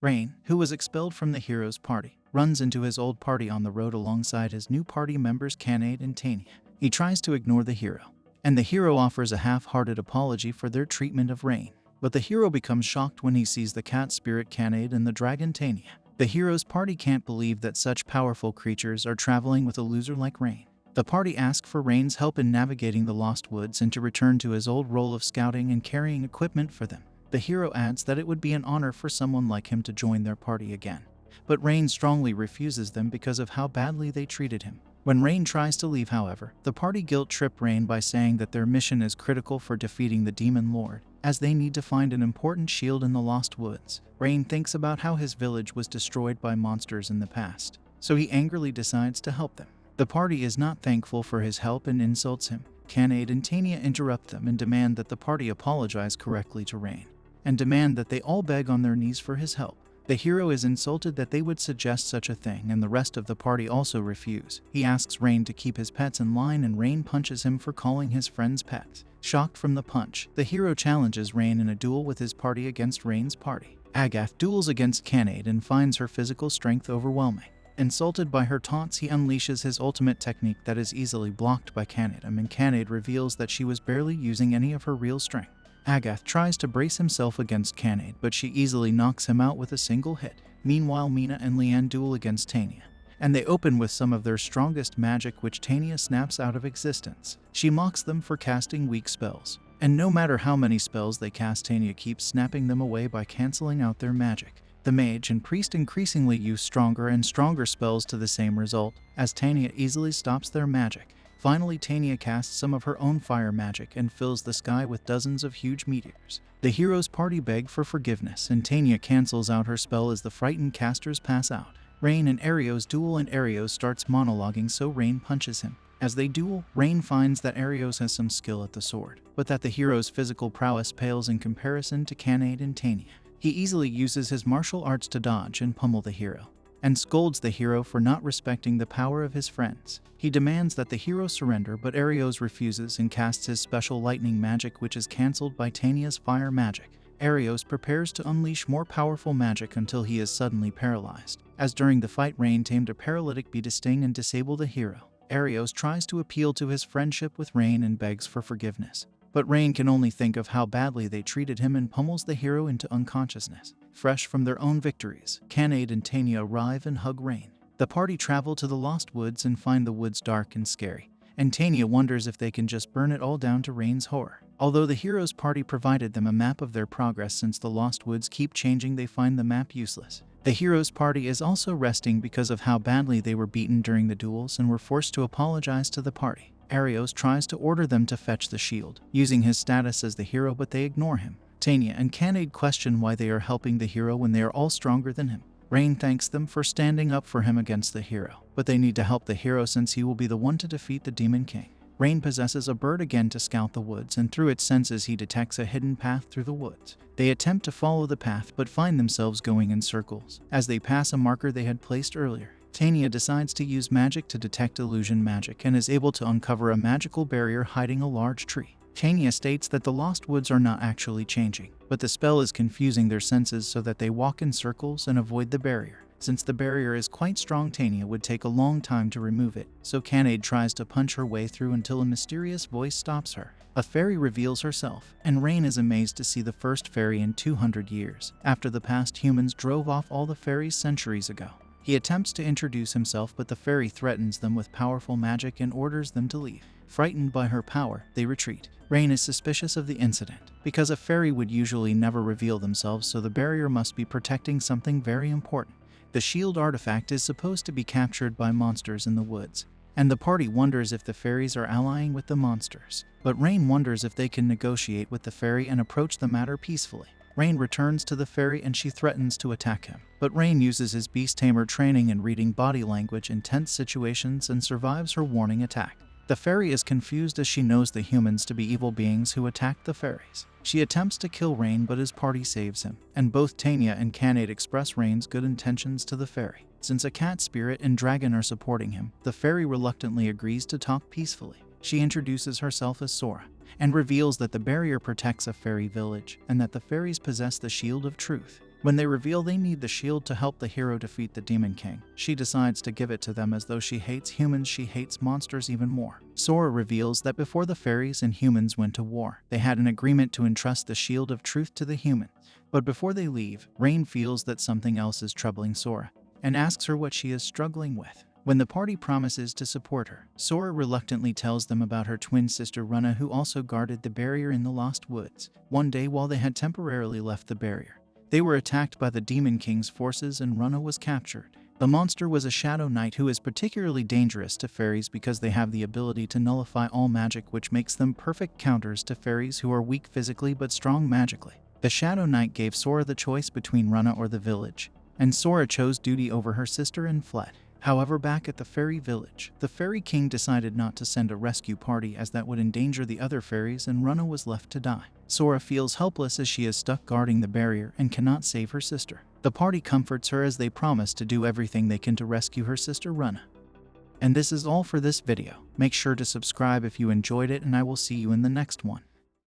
Rain, who was expelled from the hero's party, runs into his old party on the road alongside his new party members Kanade and Tame. He tries to ignore the hero, and the hero offers a half-hearted apology for their treatment of Rain. But the hero becomes shocked when he sees the cat spirit Kanade and the dragon Tame. The hero's party can't believe that such powerful creatures are traveling with a loser like Rain. The party asks for Rain's help in navigating the Lost Woods and to return to his old role of scouting and carrying equipment for them. The hero adds that it would be an honor for someone like him to join their party again. But Rain strongly refuses them because of how badly they treated him. When Rain tries to leave, however, the party guilt-trip Rain by saying that their mission is critical for defeating the Demon Lord, as they need to find an important shield in the Lost Woods. Rain thinks about how his village was destroyed by monsters in the past, so he angrily decides to help them. The party is not thankful for his help and insults him. Kanade and Tanya interrupt them and demand that the party apologize correctly to Rain, and demand that they all beg on their knees for his help. The hero is insulted that they would suggest such a thing, and the rest of the party also refuse. He asks Rain to keep his pets in line, and Rain punches him for calling his friends pets. Shocked from the punch, the hero challenges Rain in a duel with his party against Rain's party. Agath duels against Kanade and finds her physical strength overwhelming. Insulted by her taunts, he unleashes his ultimate technique that is easily blocked by Kanade, and Kanade reveals that she was barely using any of her real strength. Agath tries to brace himself against Kanade, but she easily knocks him out with a single hit. Meanwhile, Mina and Leanne duel against Tanya, and they open with some of their strongest magic, which Tanya snaps out of existence. She mocks them for casting weak spells, and no matter how many spells they cast, Tanya keeps snapping them away by canceling out their magic. The mage and priest increasingly use stronger and stronger spells to the same result, as Tanya easily stops their magic. Finally, Tanya casts some of her own fire magic and fills the sky with dozens of huge meteors. The hero's party beg for forgiveness, and Tanya cancels out her spell as the frightened casters pass out. Rain and Arios duel, and Arios starts monologuing, so Rain punches him. As they duel, Rain finds that Arios has some skill at the sword, but that the hero's physical prowess pales in comparison to Kanade and Tanya. He easily uses his martial arts to dodge and pummel the hero, and scolds the hero for not respecting the power of his friends. He demands that the hero surrender, but Arios refuses and casts his special lightning magic, which is cancelled by Tanya's fire magic. Arios prepares to unleash more powerful magic until he is suddenly paralyzed, as during the fight Rain tamed a paralytic bee to sting and disable the hero. Arios tries to appeal to his friendship with Rain and begs for forgiveness, but Rain can only think of how badly they treated him and pummels the hero into unconsciousness. Fresh from their own victories, Kanade and Tanya arrive and hug Rain. The party travel to the Lost Woods and find the woods dark and scary, and Tanya wonders if they can just burn it all down to Rain's horror. Although the hero's party provided them a map of their progress, since the Lost Woods keep changing, they find the map useless. The hero's party is also resting because of how badly they were beaten during the duels and were forced to apologize to the party. Arios tries to order them to fetch the shield, using his status as the hero, but they ignore him. Tanya and Kanade question why they are helping the hero when they are all stronger than him. Rain thanks them for standing up for him against the hero, but they need to help the hero since he will be the one to defeat the Demon King. Rain possesses a bird again to scout the woods, and through its senses he detects a hidden path through the woods. They attempt to follow the path but find themselves going in circles as they pass a marker they had placed earlier. Tanya decides to use magic to detect illusion magic and is able to uncover a magical barrier hiding a large tree. Tanya states that the Lost Woods are not actually changing, but the spell is confusing their senses so that they walk in circles and avoid the barrier. Since the barrier is quite strong, Tanya would take a long time to remove it, so Kanade tries to punch her way through until a mysterious voice stops her. A fairy reveals herself, and Rain is amazed to see the first fairy in 200 years, after the past humans drove off all the fairies centuries ago. He attempts to introduce himself, but the fairy threatens them with powerful magic and orders them to leave. Frightened by her power, they retreat. Rain is suspicious of the incident, because a fairy would usually never reveal themselves, so the barrier must be protecting something very important. The shield artifact is supposed to be captured by monsters in the woods, and the party wonders if the fairies are allying with the monsters. But Rain wonders if they can negotiate with the fairy and approach the matter peacefully. Rain returns to the fairy and she threatens to attack him, but Rain uses his beast tamer training in reading body language in tense situations and survives her warning attack. The fairy is confused as she knows the humans to be evil beings who attacked the fairies. She attempts to kill Rain, but his party saves him, and both Tanya and Kanade express Rain's good intentions to the fairy. Since a cat spirit and dragon are supporting him, the fairy reluctantly agrees to talk peacefully. She introduces herself as Sora, and reveals that the barrier protects a fairy village, and that the fairies possess the Shield of Truth. When they reveal they need the shield to help the hero defeat the Demon King, she decides to give it to them. As though she hates humans, she hates monsters even more. Sora reveals that before the fairies and humans went to war, they had an agreement to entrust the shield of truth to the humans. But before they leave, Rain feels that something else is troubling Sora and asks her what she is struggling with. When the party promises to support her, Sora reluctantly tells them about her twin sister Runna, who also guarded the barrier in the Lost Woods. One day, while they had temporarily left the barrier, they were attacked by the Demon King's forces and Runna was captured. The monster was a Shadow Knight who is particularly dangerous to fairies because they have the ability to nullify all magic, which makes them perfect counters to fairies who are weak physically but strong magically. The Shadow Knight gave Sora the choice between Runna or the village, and Sora chose duty over her sister and fled. However, back at the fairy village, the Fairy King decided not to send a rescue party as that would endanger the other fairies and Runna was left to die. Sora feels helpless as she is stuck guarding the barrier and cannot save her sister. The party comforts her as they promise to do everything they can to rescue her sister Runna. And this is all for this video. Make sure to subscribe if you enjoyed it and I will see you in the next one.